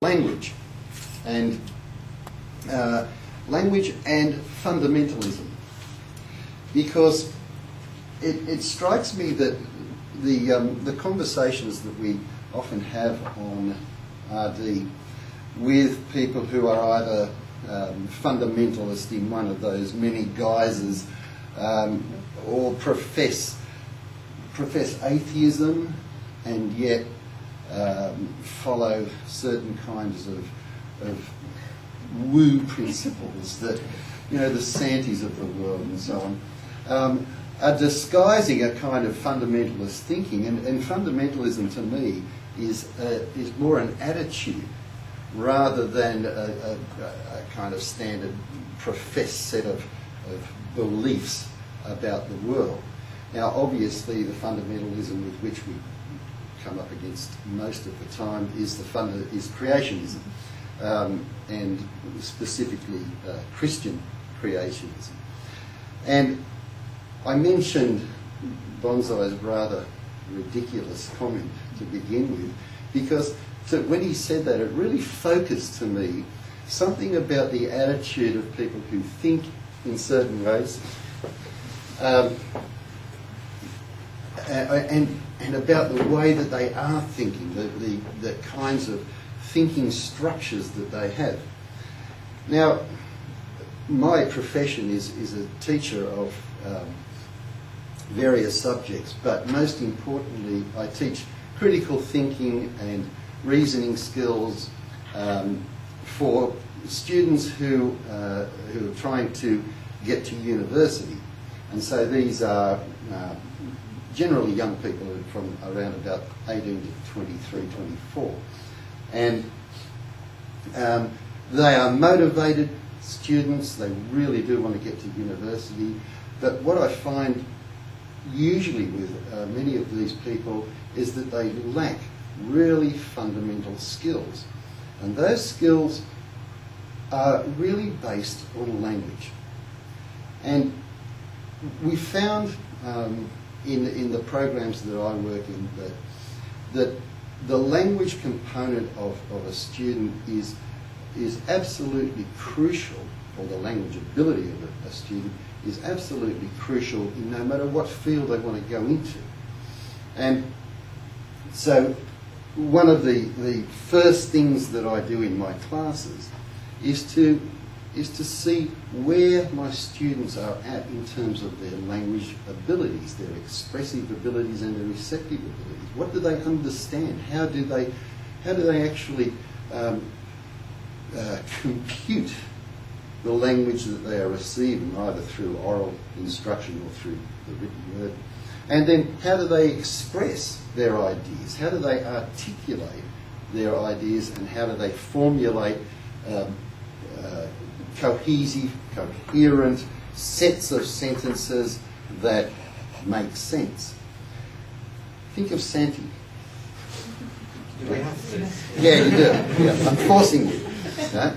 language and fundamentalism, because it strikes me that the conversations that we often have on RD with people who are either fundamentalist in one of those many guises or profess atheism and yet follow certain kinds of woo principles that, you know, the Santis of the world and so on, are disguising a kind of fundamentalist thinking. And fundamentalism to me is more an attitude rather than a kind of standard professed set of beliefs about the world. Now, obviously, the fundamentalism with which we come up against most of the time is creationism, and specifically Christian creationism. And I mentioned Bonsai's rather ridiculous comment to begin with, because when he said that, it really focused to me something about the attitude of people who think in certain ways, and about the way that they are thinking, the kinds of thinking structures that they have. Now, my profession is a teacher of various subjects, but most importantly, I teach critical thinking and reasoning skills for students who are trying to get to university. And so these are generally young people from around about 18 to 23, 24. And they are motivated students, they really do want to get to university, but what I find usually with many of these people is that they lack really fundamental skills. And those skills are really based on language. And we found in the programs that I work in that the language component of a student is absolutely crucial, or the language ability of a student is absolutely crucial in no matter what field they want to go into. And so one of the first things that I do in my classes is to see where my students are at in terms of their language abilities, their expressive abilities and their receptive abilities. What do they understand? How do they actually compute the language that they are receiving, either through oral instruction or through the written word? And then how do they express their ideas? How do they articulate their ideas, and how do they formulate cohesive, coherent sets of sentences that make sense? Think of Santi. Do we have to? Yeah, you do. Yeah, I'm forcing you. No?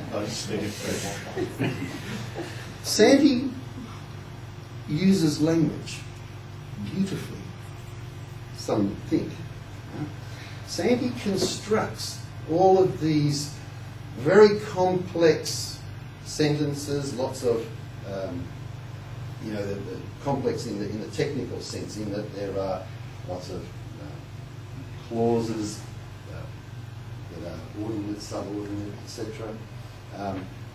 Santi uses language beautifully, some think. Santi constructs all of these very complex sentences, lots of, the complex in the technical sense, in that there are lots of clauses that are ordinate, subordinate, etc.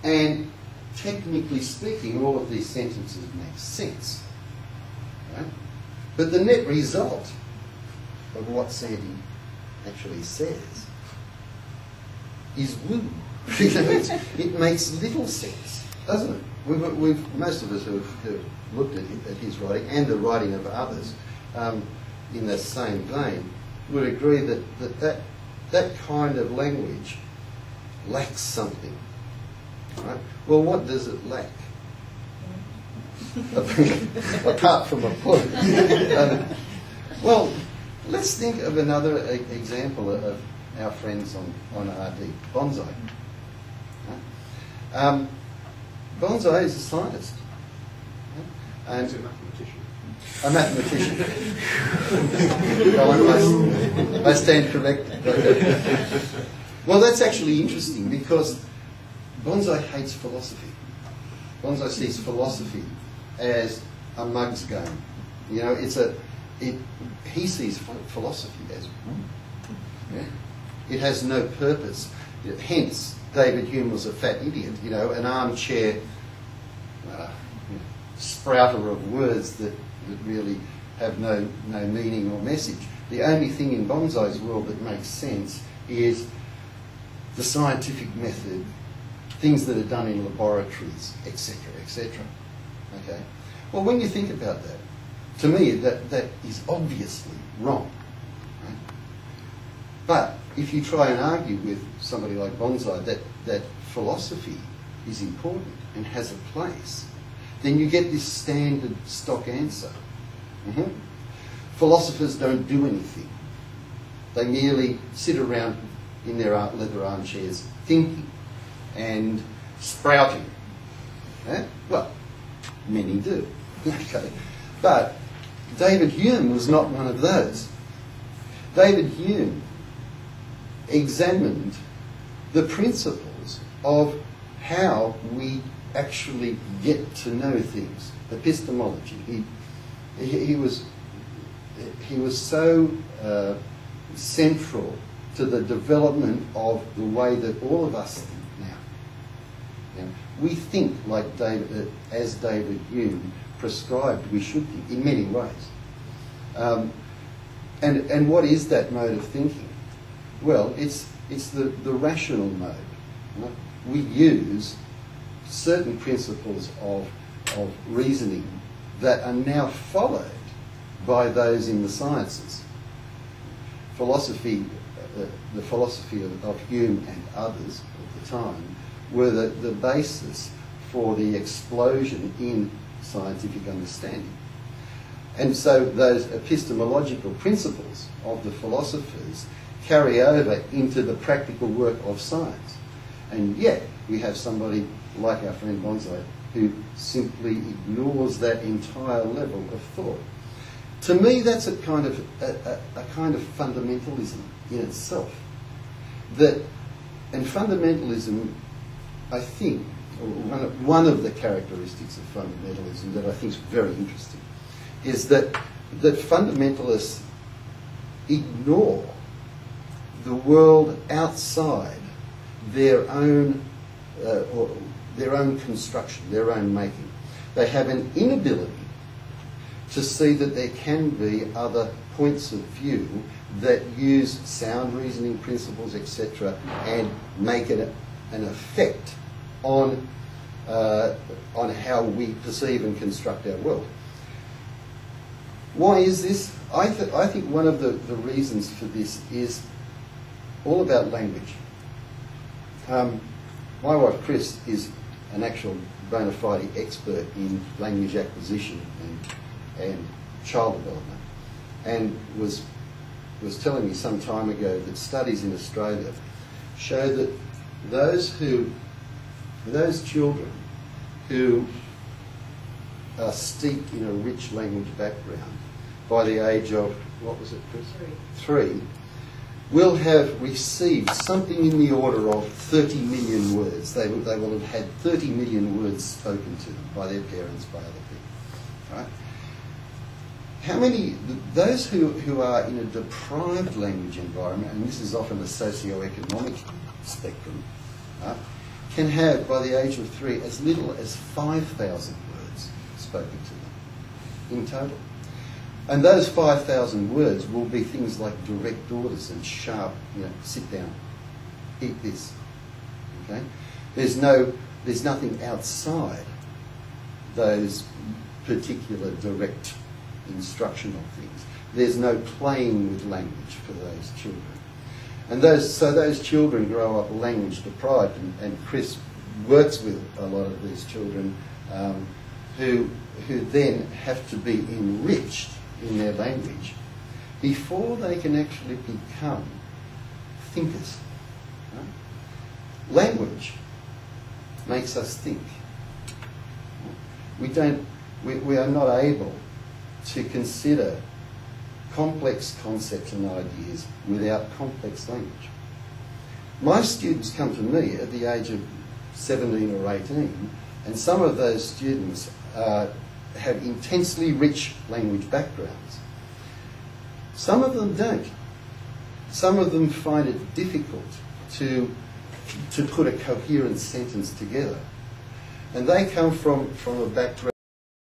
And technically speaking, all of these sentences make sense. Right? But the net result of what Santi actually says is woo. It makes little sense, doesn't it? Most of us who have looked at his writing and the writing of others in the same vein would agree that kind of language lacks something. Right? Well, what does it lack? Apart from a point. Well, let's think of another example of our friends on RD, Bonsai. Bonsai is a scientist. And he's a mathematician. A mathematician. No, I stand corrected. Well, that's actually interesting because Bonsai hates philosophy. Bonsai sees philosophy as a mug's game. You know, he sees philosophy as yeah? It has no purpose. Hence, David Hume was a fat idiot, you know, an armchair sprouter of words that really have no meaning or message. The only thing in Bonsai's world that makes sense is the scientific method, things that are done in laboratories, etc., etc. Okay. Well, when you think about that, to me that is obviously wrong. Right? But if you try and argue with somebody like Bonsai that philosophy is important and has a place, then you get this standard stock answer. Mm-hmm. Philosophers don't do anything. They merely sit around in their leather armchairs thinking and sprouting. Yeah? Well, many do. Okay. But David Hume was not one of those. David Hume examined the principles of how we actually get to know things, epistemology. He was so central to the development of the way that all of us think now. You know, we think like as David Hume prescribed we should think in many ways. And what is that mode of thinking? Well, it's the rational mode. You know? We use certain principles of reasoning that are now followed by those in the sciences. Philosophy, the philosophy of Hume and others at the time were the basis for the explosion in scientific understanding. And so those epistemological principles of the philosophers carry over into the practical work of science. And yet we have somebody like our friend Bonsai who simply ignores that entire level of thought. To me, that's a kind of fundamentalism in itself. And fundamentalism, I think, one of the characteristics of fundamentalism that I think is very interesting, is that fundamentalists ignore the world outside their own construction, their own making. They have an inability to see that there can be other points of view that use sound reasoning principles, etc., and make it an effect on how we perceive and construct our world. Why is this? I think one of the reasons for this is all about language. My wife Chris is an actual bona fide expert in language acquisition and child development, and was telling me some time ago that studies in Australia show that those children who are steeped in a rich language background by the age of, what was it, Chris? 3, will have received something in the order of 30 million words. They will have had 30 million words spoken to them by their parents, by other people. Right? How many, those who are in a deprived language environment, and this is often a socio-economic spectrum, can have, by the age of 3, as little as 5,000 words spoken to them in total. And those 5,000 words will be things like direct orders and sharp, sit down, eat this. Okay? There's nothing outside those particular direct instructional things. There's no playing with language for those children. And those children grow up language deprived, and Chris works with a lot of these children who then have to be enriched in their language before they can actually become thinkers. Right? Language makes us think. We are not able to consider complex concepts and ideas without complex language. My students come to me at the age of 17 or 18, and some of those students have intensely rich language backgrounds. Some of them don't. Some of them find it difficult to put a coherent sentence together. And they come from a background